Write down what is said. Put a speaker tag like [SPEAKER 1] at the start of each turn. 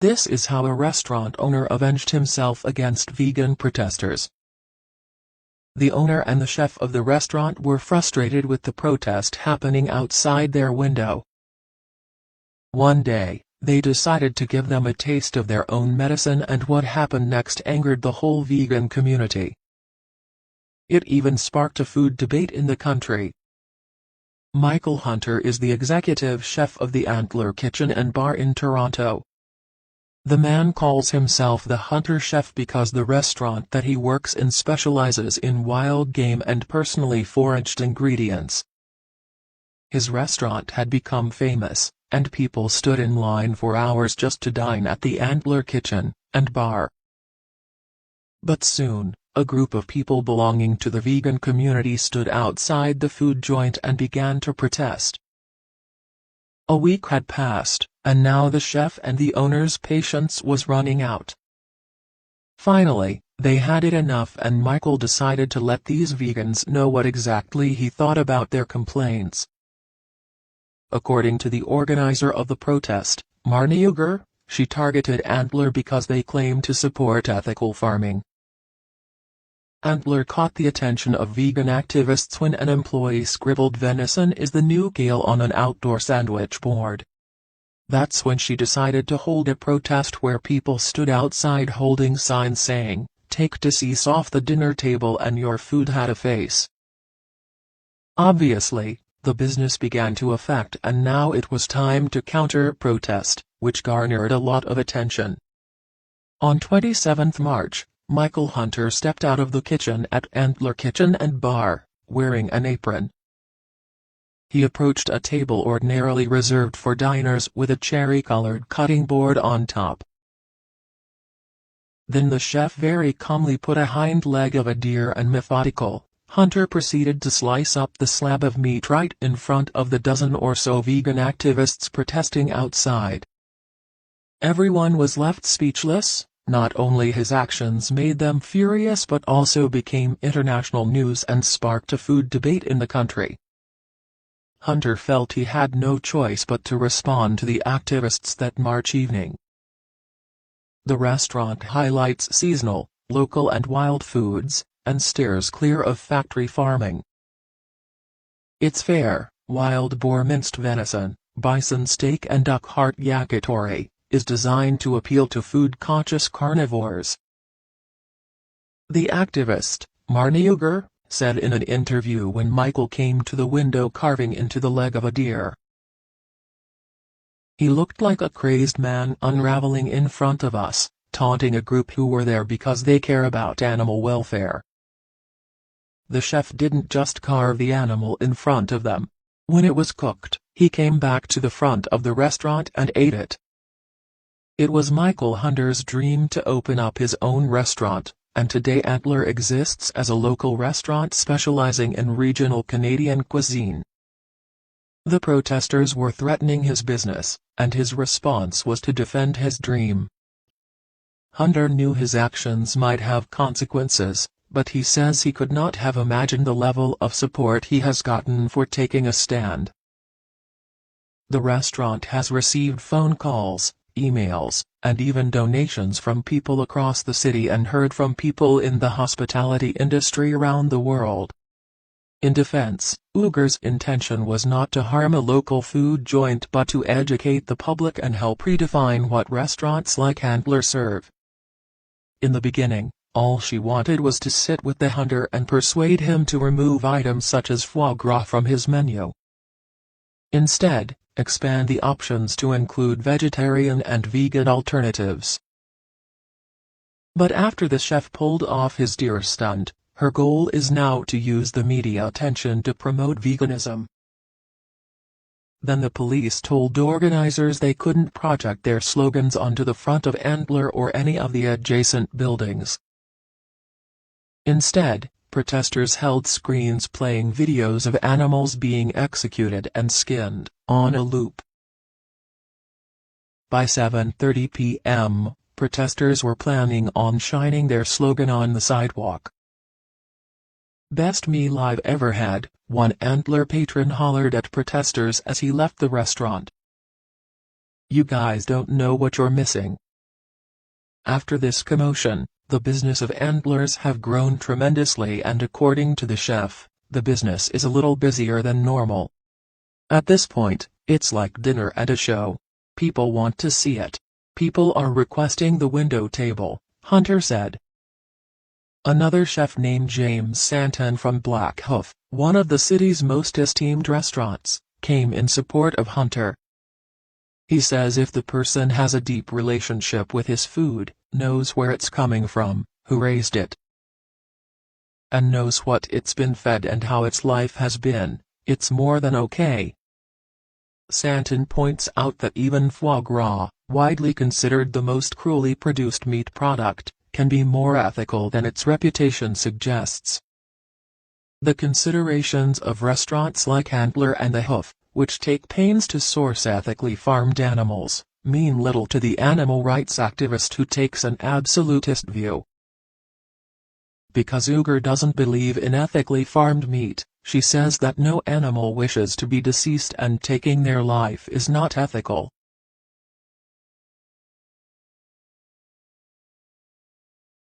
[SPEAKER 1] This is how a restaurant owner avenged himself against vegan protesters. The owner and the chef of the restaurant were frustrated with the protest happening outside their window. One day, they decided to give them a taste of their own medicine, and what happened next angered the whole vegan community. It even sparked a food debate in the country. Michael Hunter is the executive chef of the Antler Kitchen and Bar in Toronto. The man calls himself the Hunter Chef because the restaurant that he works in specializes in wild game and personally foraged ingredients. His restaurant had become famous, and people stood in line for hours just to dine at the Antler Kitchen and Bar. But soon, a group of people belonging to the vegan community stood outside the food joint and began to protest. A week had passed, and now the chef and the owner's patience was running out. Finally, they had it enough, and Michael decided to let these vegans know what exactly he thought about their complaints. According to the organizer of the protest, Marnie Uger, she targeted Antler because they claim to support ethical farming. Antler caught the attention of vegan activists when an employee scribbled "venison is the new kale" on an outdoor sandwich board. That's when she decided to hold a protest where people stood outside holding signs saying, "Take disease off the dinner table and your food had a face." Obviously, the business began to affect, and now it was time to counter-protest, which garnered a lot of attention. On 27 March, Michael Hunter stepped out of the kitchen at Antler Kitchen and Bar, wearing an apron. He approached a table ordinarily reserved for diners with a cherry-colored cutting board on top. Then the chef very calmly put a hind leg of a deer, and methodical, Hunter proceeded to slice up the slab of meat right in front of the dozen or so vegan activists protesting outside. Everyone was left speechless. Not only his actions made them furious but also became international news and sparked a food debate in the country. Hunter felt he had no choice but to respond to the activists that March evening. The restaurant highlights seasonal, local and wild foods, and steers clear of factory farming. Its fare, wild boar minced venison, bison steak and duck heart yakitori, is designed to appeal to food-conscious carnivores. The activist, Marnie Uger, said in an interview when Michael came to the window carving into the leg of a deer. He looked like a crazed man unraveling in front of us, taunting a group who were there because they care about animal welfare. The chef didn't just carve the animal in front of them. When it was cooked, he came back to the front of the restaurant and ate it. It was Michael Hunter's dream to open up his own restaurant, and today Antler exists as a local restaurant specializing in regional Canadian cuisine. The protesters were threatening his business, and his response was to defend his dream. Hunter knew his actions might have consequences, but he says he could not have imagined the level of support he has gotten for taking a stand. The restaurant has received phone calls, emails, and even donations from people across the city and heard from people in the hospitality industry around the world. In defense, Uger's intention was not to harm a local food joint but to educate the public and help redefine what restaurants like Antler serve. In the beginning, all she wanted was to sit with the hunter and persuade him to remove items such as foie gras from his menu. Instead, expand the options to include vegetarian and vegan alternatives. But after the chef pulled off his deer stunt, her goal is now to use the media attention to promote veganism. Then the police told organizers they couldn't project their slogans onto the front of Antler or any of the adjacent buildings. Instead, protesters held screens playing videos of animals being executed and skinned, on a loop. By 7:30 p.m., protesters were planning on shining their slogan on the sidewalk. "Best meal I've ever had," one Antler patron hollered at protesters as he left the restaurant. "You guys don't know what you're missing." After this commotion, the business of antlers have grown tremendously, and according to the chef, the business is a little busier than normal. At this point, it's like dinner at a show. People want to see it. People are requesting the window table, Hunter said. Another chef named James Santon from Black Hoof, one of the city's most esteemed restaurants, came in support of Hunter. He says if the person has a deep relationship with his food, knows where it's coming from, who raised it, and knows what it's been fed and how its life has been, it's more than okay. Santon points out that even foie gras, widely considered the most cruelly produced meat product, can be more ethical than its reputation suggests. The considerations of restaurants like Antler and the Hoof, which take pains to source ethically farmed animals, mean little to the animal rights activist who takes an absolutist view. Because Uger doesn't believe in ethically farmed meat, she says that no animal wishes to be deceased and taking their life is not ethical.